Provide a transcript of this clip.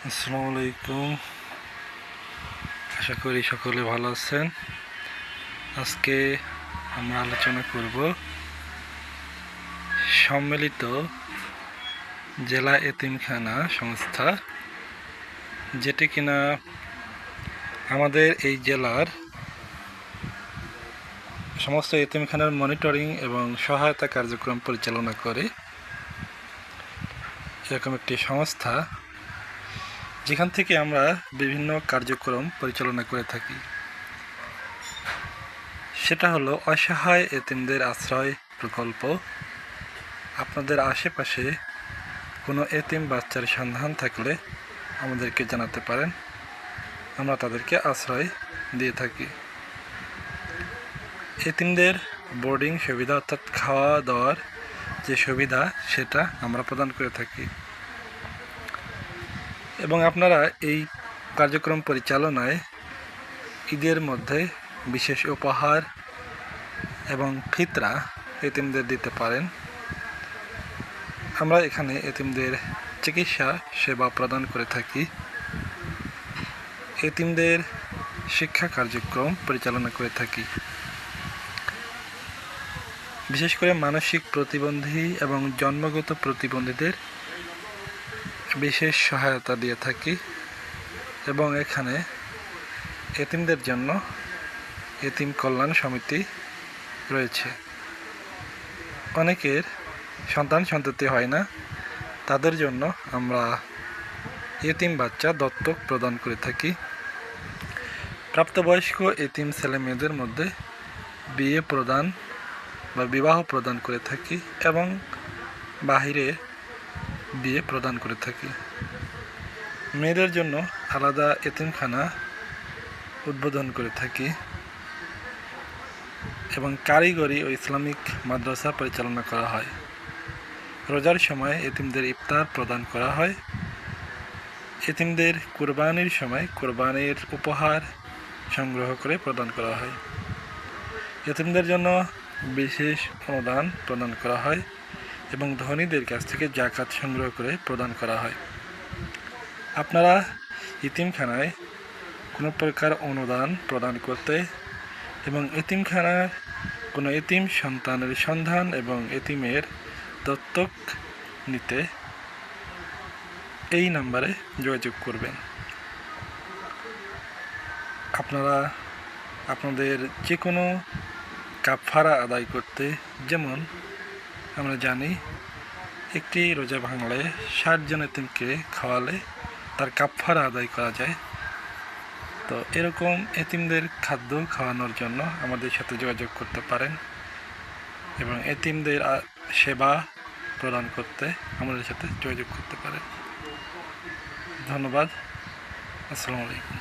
আসসালামু আলাইকুম। আশা করি সকলে ভালো আছেন। আজকে আমরা আলোচনা করব সম্মিলিত জেলা এতিমখানা সংস্থা, যেটি কিনা আমাদের এই জেলার সমস্ত এতিমখানার মনিটরিং এবং সহায়তা কার্যক্রম পরিচালনা করে। এরকম একটি সংস্থা যেখান থেকে আমরা বিভিন্ন কার্যক্রম পরিচালনা করে থাকি। সেটা হলো অসহায় এতিমদের আশ্রয় প্রকল্প। আপনাদের আশেপাশে কোনো এতিম বাচ্চার সন্ধান থাকলে আমাদেরকে জানাতে পারেন, আমরা তাদেরকে আশ্রয় দিয়ে থাকি। এতিমদের বোর্ডিং সুবিধা অর্থাৎ খাওয়া দাওয়ার যে সুবিধা সেটা আমরা প্রদান করে থাকি। এবং আপনারা এই কার্যক্রম পরিচালনায় ঈদের মধ্যে বিশেষ উপহার এবং ফিতরা এতিমদের দিতে পারেন। আমরা এখানে এতিমদের চিকিৎসা সেবা প্রদান করে থাকি, এতিমদের শিক্ষা কার্যক্রম পরিচালনা করে থাকি। বিশেষ করে মানসিক প্রতিবন্ধী এবং জন্মগত প্রতিবন্ধীদের বিশেষ সহায়তা দিয়ে থাকি। এবং এখানে এতিমদের জন্য এতিম কল্যাণ সমিতি রয়েছে। অনেকের সন্তান-সন্ততি হয় না, তাদের জন্য আমরা এতিম বাচ্চা দত্তক প্রদান করে থাকি। প্রাপ্তবয়স্ক এতিম ছেলে মেয়েদের মধ্যে বিয়ে প্রদান বা বিবাহ প্রদান করে থাকি এবং বাহিরে বিয়ে প্রদান করে থাকি। মেয়েদের জন্য আলাদা এতিমখানা উদ্বোধন করে থাকি এবং কারিগরি ও ইসলামিক মাদ্রাসা পরিচালনা করা হয়। রোজার সময় এতিমদের ইফতার প্রদান করা হয়। এতিমদের কুরবানির সময় কোরবানির উপহার সংগ্রহ করে প্রদান করা হয়। এতিমদের জন্য বিশেষ অনুদান প্রদান করা হয় এবং ধনীদের কাছ থেকে জাকাত সংগ্রহ করে প্রদান করা হয়। আপনারা এতিমখানায় কোনো প্রকার অনুদান প্রদান করতে এবং এতিমখানার কোনো এতিম সন্তানের সন্ধান এবং এতিমের দত্তক নিতে এই নাম্বারে যোগাযোগ করবেন। আপনারা আপনাদের যে কোনো কাফারা আদায় করতে, যেমন আমরা জানি একটি রোজা ভাঙলে 60 জন এতিমকে খাওয়ালে তার কাফারা আদায় করা যায়। তো এরকম এতিমদের খাদ্য খাওয়ানোর জন্য আমাদের সাথে যোগাযোগ করতে পারেন এবং এতিমদের সেবা প্রদান করতে আমাদের সাথে যোগাযোগ করতে পারেন। ধন্যবাদ। আসসালামু আলাইকুম।